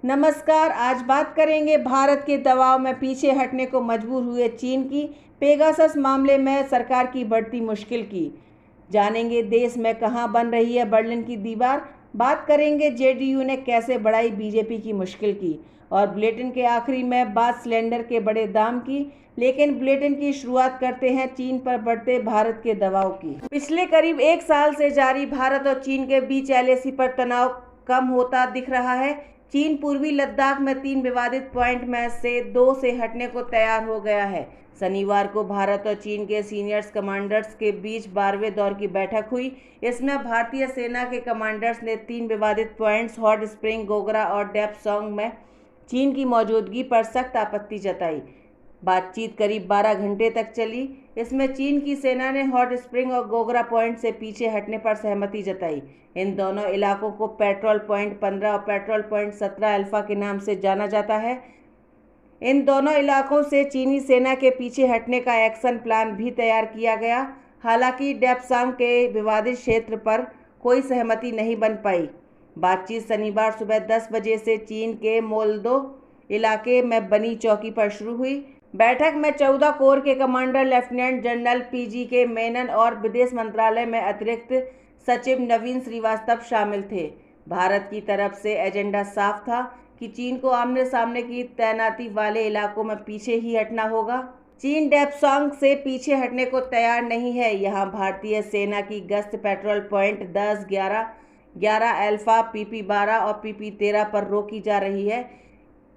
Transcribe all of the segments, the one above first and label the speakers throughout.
Speaker 1: नमस्कार, आज बात करेंगे भारत के दबाव में पीछे हटने को मजबूर हुए चीन की पेगासस मामले में सरकार की बढ़ती मुश्किल की। जानेंगे देश में कहां बन रही है बर्लिन की दीवार। बात करेंगे जेडीयू ने कैसे बढ़ाई बीजेपी की मुश्किल की। और बुलेटिन के आखिरी में बात सिलेंडर के बड़े दाम की। लेकिन बुलेटिन की शुरुआत करते हैं चीन पर बढ़ते भारत के दबाव की। पिछले करीब एक साल से जारी भारत और चीन के बीच एलएसी पर तनाव कम होता दिख रहा है। चीन पूर्वी लद्दाख में 3 विवादित पॉइंट में से 2 से हटने को तैयार हो गया है। शनिवार को भारत और चीन के सीनियर्स कमांडर्स के बीच 12वें दौर की बैठक हुई। इसमें भारतीय सेना के कमांडर्स ने 3 विवादित पॉइंट्स हॉट स्प्रिंग, गोगरा और डेप्सांग में चीन की मौजूदगी पर सख्त आपत्ति जताई। बातचीत करीब 12 घंटे तक चली। इसमें चीन की सेना ने हॉट स्प्रिंग और गोगरा पॉइंट से पीछे हटने पर सहमति जताई। इन दोनों इलाकों को पेट्रोल पॉइंट 15 और पेट्रोल पॉइंट 17 अल्फा के नाम से जाना जाता है। इन दोनों इलाकों से चीनी सेना के पीछे हटने का एक्शन प्लान भी तैयार किया गया। हालांकि डेप्सांग के विवादित क्षेत्र पर कोई सहमति नहीं बन पाई। बातचीत शनिवार सुबह 10 बजे से चीन के मोल्दो इलाके में बनी चौकी पर शुरू हुई। बैठक में 14 कोर के commander lieutenant general PG Menon और विदेश मंत्रालय में अतिरिक्त सचिव नवीन श्रीवास्तव शामिल थे। भारत की तरफ से एजेंडा साफ था कि चीन को आमने सामने की तैनाती वाले इलाकों में पीछे ही हटना होगा। चीन डेप्सांग से पीछे हटने को तैयार नहीं है। यहाँ भारतीय सेना की गश्त पेट्रोल पॉइंट 10, 11, 11 अल्फा, PP-12 और PP-13 पर रोकी जा रही है।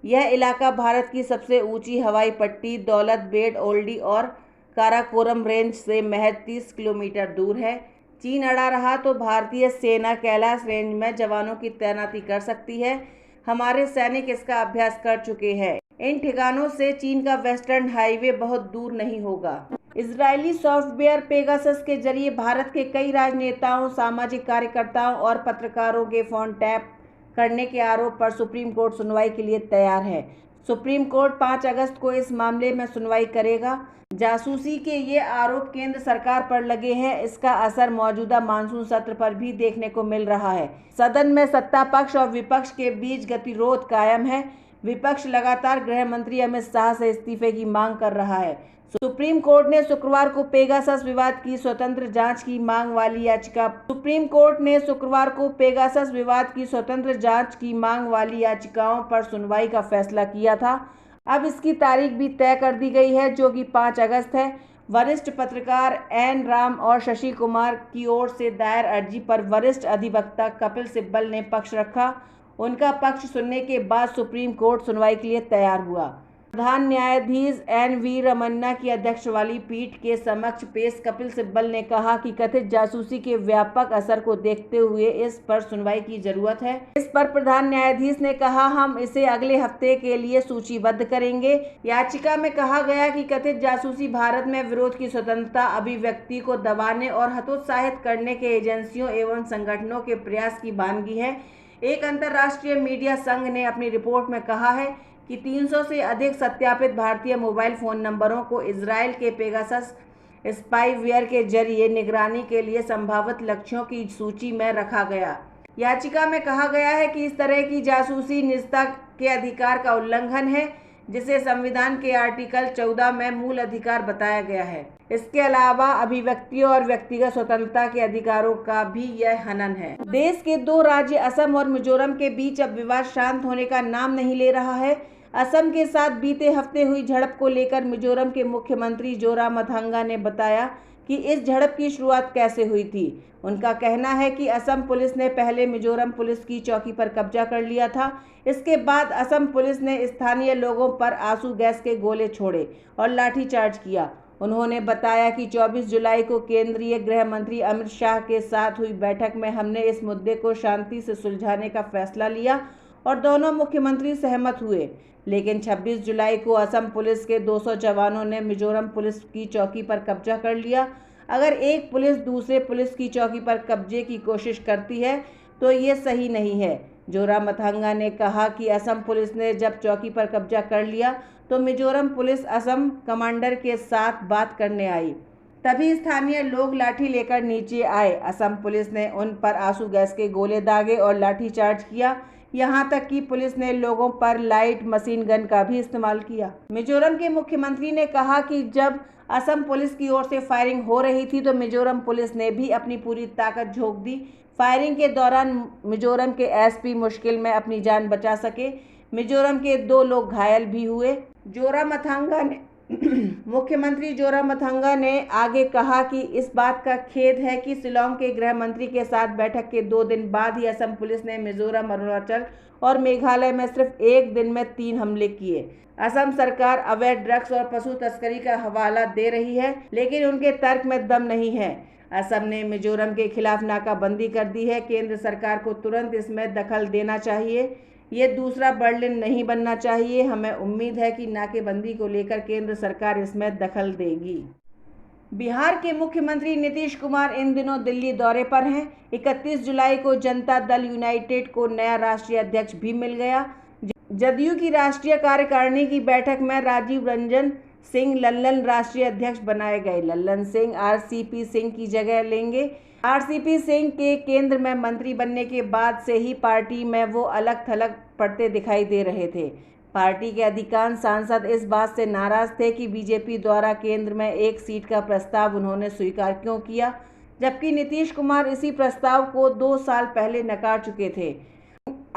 Speaker 1: यह इलाका भारत की सबसे ऊंची हवाई पट्टी दौलत बेड ओल्डी और काराकोरम रेंज से महज 30 किलोमीटर दूर है। चीन अड़ा रहा तो भारतीय सेना कैलाश रेंज में जवानों की तैनाती कर सकती है। हमारे सैनिक इसका अभ्यास कर चुके हैं। इन ठिकानों से चीन का वेस्टर्न हाईवे बहुत दूर नहीं होगा। इजरायली सॉफ्टवेयर पेगासस के जरिए भारत के कई राजनेताओं, सामाजिक कार्यकर्ताओं और पत्रकारों के फोन टैप करने के आरोप पर सुप्रीम कोर्ट सुनवाई के लिए तैयार है। सुप्रीम कोर्ट 5 अगस्त को इस मामले में सुनवाई करेगा। जासूसी के ये आरोप केंद्र सरकार पर लगे हैं। इसका असर मौजूदा मानसून सत्र पर भी देखने को मिल रहा है। सदन में सत्ता पक्ष और विपक्ष के बीच गतिरोध कायम है। विपक्ष लगातार गृह मंत्री अमित शाह से इस्तीफे की मांग कर रहा है। सुप्रीम कोर्ट ने शुक्रवार को पेगासस विवाद की स्वतंत्र जांच की मांग वाली याचिकाओं पर सुनवाई का फैसला किया था। अब इसकी तारीख भी तय कर दी गई है, जो कि 5 अगस्त है। वरिष्ठ पत्रकार एन राम और शशि कुमार की ओर से दायर अर्जी पर वरिष्ठ अधिवक्ता कपिल सिब्बल ने पक्ष रखा। उनका पक्ष सुनने के बाद सुप्रीम कोर्ट सुनवाई के लिए तैयार हुआ। प्रधान न्यायाधीश NV रमन्ना की अध्यक्ष वाली पीठ के समक्ष पेश कपिल सिब्बल ने कहा कि कथित जासूसी के व्यापक असर को देखते हुए इस पर सुनवाई की जरूरत है। इस पर प्रधान न्यायाधीश ने कहा, हम इसे अगले हफ्ते के लिए सूचीबद्ध करेंगे। याचिका में कहा गया कि कथित जासूसी भारत में विरोध की स्वतंत्रता, अभिव्यक्ति को दबाने और हतोत्साहित करने के एजेंसियों एवं संगठनों के प्रयास की वानगी है। एक अंतर्राष्ट्रीय मीडिया संघ ने अपनी रिपोर्ट में कहा है कि 300 से अधिक सत्यापित भारतीय मोबाइल फोन नंबरों को इजरायल के पेगासस स्पाईवेयर के जरिए निगरानी के लिए संभावित लक्ष्यों की सूची में रखा गया। याचिका में कहा गया है कि इस तरह की जासूसी निजता के अधिकार का उल्लंघन है, जिसे संविधान के आर्टिकल 14 में मूल अधिकार बताया गया है। इसके अलावा अभिव्यक्ति और व्यक्तिगत स्वतंत्रता के अधिकारों का भी यह हनन है। देश के 2 राज्य असम और मिजोरम के बीच अब विवाद शांत होने का नाम नहीं ले रहा है। असम के साथ बीते हफ्ते हुई झड़प को लेकर मिजोरम के मुख्यमंत्री जोरामथंगा ने बताया कि इस झड़प की शुरुआत कैसे हुई थी। उनका कहना है कि असम पुलिस ने पहले मिजोरम पुलिस की चौकी पर कब्जा कर लिया था। इसके बाद असम पुलिस ने स्थानीय लोगों पर आंसू गैस के गोले छोड़े और लाठीचार्ज किया। उन्होंने बताया कि 24 जुलाई को केंद्रीय गृह मंत्री अमित शाह के साथ हुई बैठक में हमने इस मुद्दे को शांति से सुलझाने का फैसला लिया और दोनों मुख्यमंत्री सहमत हुए। लेकिन 26 जुलाई को असम पुलिस के 200 जवानों ने मिजोरम पुलिस की चौकी पर कब्जा कर लिया। अगर एक पुलिस दूसरे पुलिस की चौकी पर कब्जे की कोशिश करती है तो ये सही नहीं है। जोरामथंगा ने कहा कि असम पुलिस ने जब चौकी पर कब्जा कर लिया तो मिजोरम पुलिस असम कमांडर के साथ बात करने आई। तभी स्थानीय लोग लाठी लेकर नीचे आए। असम पुलिस ने उन पर आंसू गैस के गोले दागे और लाठीचार्ज किया। यहाँ तक कि पुलिस ने लोगों पर लाइट मशीन गन का भी इस्तेमाल किया। मिजोरम के मुख्यमंत्री ने कहा कि जब असम पुलिस की ओर से फायरिंग हो रही थी तो मिजोरम पुलिस ने भी अपनी पूरी ताकत झोंक दी। फायरिंग के दौरान मिजोरम के एसपी मुश्किल में अपनी जान बचा सके। मिजोरम के 2 लोग घायल भी हुए। जोरामथंगा ने मुख्यमंत्री जोरामथंगा ने आगे कहा कि इस बात का खेद है कि शिलांग के गृह मंत्री के साथ बैठक के 2 दिन बाद ही असम पुलिस ने मिजोरम, अरुणाचल और मेघालय में सिर्फ एक दिन में 3 हमले किए। असम सरकार अवैध ड्रग्स और पशु तस्करी का हवाला दे रही है, लेकिन उनके तर्क में दम नहीं है। असम ने मिजोरम के खिलाफ नाकाबंदी कर दी है। केंद्र सरकार को तुरंत इसमें दखल देना चाहिए। ये दूसरा बर्लिन नहीं बनना चाहिए। हमें उम्मीद है कि नाकेबंदी को लेकर केंद्र सरकार इसमें दखल देगी। बिहार के मुख्यमंत्री नीतीश कुमार इन दिनों दिल्ली दौरे पर हैं। 31 जुलाई को जनता दल यूनाइटेड को नया राष्ट्रीय अध्यक्ष भी मिल गया। जदयू की राष्ट्रीय कार्यकारिणी की बैठक में राजीव रंजन सिंह लल्लन राष्ट्रीय अध्यक्ष बनाए गए। लल्लन सिंह आरसीपी सिंह की जगह लेंगे। आरसीपी सिंह के केंद्र में मंत्री बनने के बाद से ही पार्टी में वो अलग थलग पड़ते दिखाई दे रहे थे। पार्टी के अधिकांश सांसद इस बात से नाराज थे कि बीजेपी द्वारा केंद्र में 1 सीट का प्रस्ताव उन्होंने स्वीकार क्यों किया, जबकि नीतीश कुमार इसी प्रस्ताव को 2 साल पहले नकार चुके थे।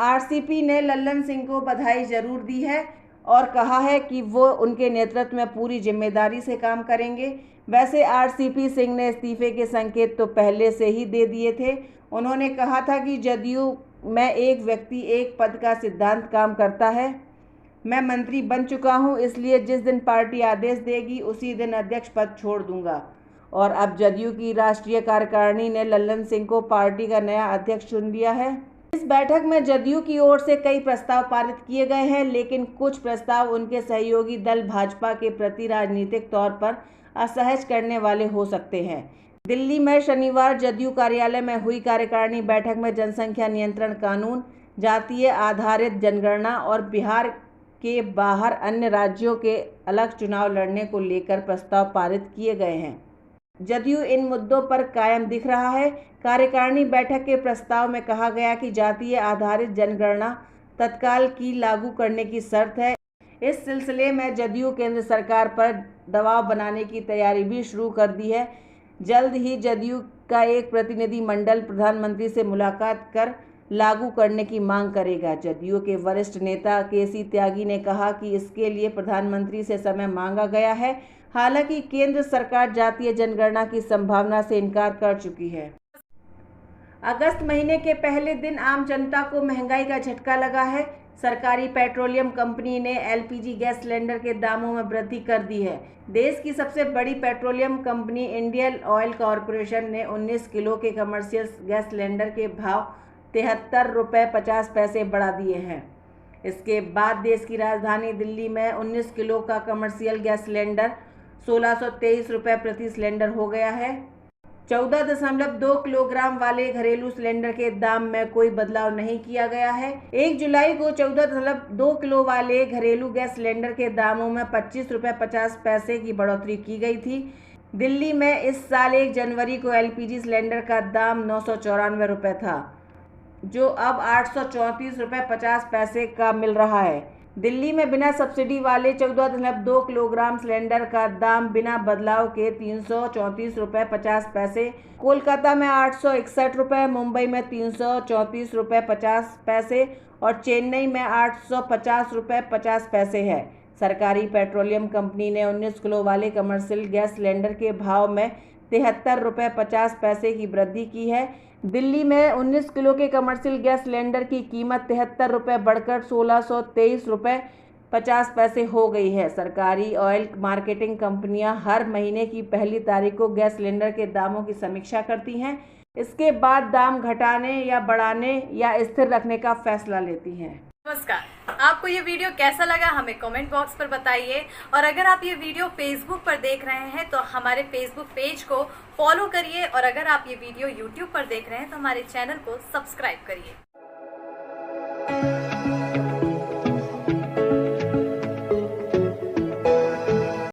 Speaker 1: आरसीपी ने लल्लन सिंह को बधाई जरूर दी है और कहा है कि वो उनके नेतृत्व में पूरी जिम्मेदारी से काम करेंगे। वैसे आरसीपी सिंह ने इस्तीफे के संकेत तो पहले से ही दे दिए थे। उन्होंने कहा था कि जदयू में एक व्यक्ति एक पद का सिद्धांत काम करता है। मैं मंत्री बन चुका हूं, इसलिए जिस दिन पार्टी आदेश देगी उसी दिन अध्यक्ष पद छोड़ दूंगा। और अब जदयू की राष्ट्रीय कार्यकारिणी ने लल्लन सिंह को पार्टी का नया अध्यक्ष चुन लिया है। इस बैठक में जदयू की ओर से कई प्रस्ताव पारित किए गए हैं, लेकिन कुछ प्रस्ताव उनके सहयोगी दल भाजपा के प्रति राजनीतिक तौर पर असहज करने वाले हो सकते हैं। दिल्ली में शनिवार जदयू कार्यालय में हुई कार्यकारिणी बैठक में जनसंख्या नियंत्रण कानून, जातीय आधारित जनगणना और बिहार के बाहर अन्य राज्यों के अलग चुनाव लड़ने को लेकर प्रस्ताव पारित किए गए हैं। जदयू इन मुद्दों पर कायम दिख रहा है। कार्यकारिणी बैठक के प्रस्ताव में कहा गया कि जातीय आधारित जनगणना तत्काल की लागू करने की शर्त है। इस सिलसिले में जदयू केंद्र सरकार पर दबाव बनाने की तैयारी भी शुरू कर दी है। जल्द ही जदयू का एक प्रतिनिधि मंडल प्रधानमंत्री से मुलाकात कर लागू करने की मांग करेगा। जदयू के वरिष्ठ नेता केसी त्यागी ने कहा कि इसके लिए प्रधानमंत्री से समय मांगा गया है। हालांकि केंद्र सरकार जातीय जनगणना की संभावना से इनकार कर चुकी है। अगस्त महीने के पहले दिन आम जनता को महंगाई का झटका लगा है। सरकारी पेट्रोलियम कंपनी ने एलपीजी गैस सिलेंडर के दामों में वृद्धि कर दी है। देश की सबसे बड़ी petroleum company Indian oil corporation ने 19 किलो के कमर्शियल गैस सिलेंडर के भाव 73 रुपये 50 पैसे बढ़ा दिए हैं। इसके बाद देश की राजधानी दिल्ली में 19 किलो का कमर्शियल गैस सिलेंडर 1623 रुपये प्रति सिलेंडर हो गया है। 14.2 किलोग्राम वाले घरेलू सिलेंडर के दाम में कोई बदलाव नहीं किया गया है। 1 जुलाई को 14.2 किलो वाले घरेलू गैस सिलेंडर के दामों में 25 रुपये 50 पैसे की बढ़ोतरी की गई थी। दिल्ली में इस साल 1 जनवरी को एलपीजी सिलेंडर का दाम 994 रुपये था, जो अब 834 रुपये 50 पैसे का मिल रहा है। दिल्ली में बिना सब्सिडी वाले 14.2 किलोग्राम सिलेंडर का दाम बिना बदलाव के 334 रुपये 50 पैसे, कोलकाता में 861 रुपये, मुंबई में 334 रुपये 50 पैसे और चेन्नई में 850 रुपये 50 पैसे है। सरकारी पेट्रोलियम कंपनी ने 19 किलो वाले कमर्शियल गैस सिलेंडर के भाव में 73 रुपये 50 पैसे की वृद्धि की है। दिल्ली में 19 किलो के कमर्शियल गैस सिलेंडर की कीमत 73 रुपये बढ़कर 1623 रुपये 50 पैसे हो गई है। सरकारी ऑयल मार्केटिंग कंपनियां हर महीने की पहली तारीख को गैस सिलेंडर के दामों की समीक्षा करती हैं। इसके बाद दाम घटाने या बढ़ाने या स्थिर रखने का फैसला लेती हैं।
Speaker 2: नमस्कार, आपको ये वीडियो कैसा लगा हमें कमेंट बॉक्स पर बताइए। और अगर आप ये वीडियो फेसबुक पर देख रहे हैं तो हमारे फेसबुक पेज को फॉलो करिए, और अगर आप ये वीडियो यूट्यूब पर देख रहे हैं तो हमारे चैनल को सब्सक्राइब करिए।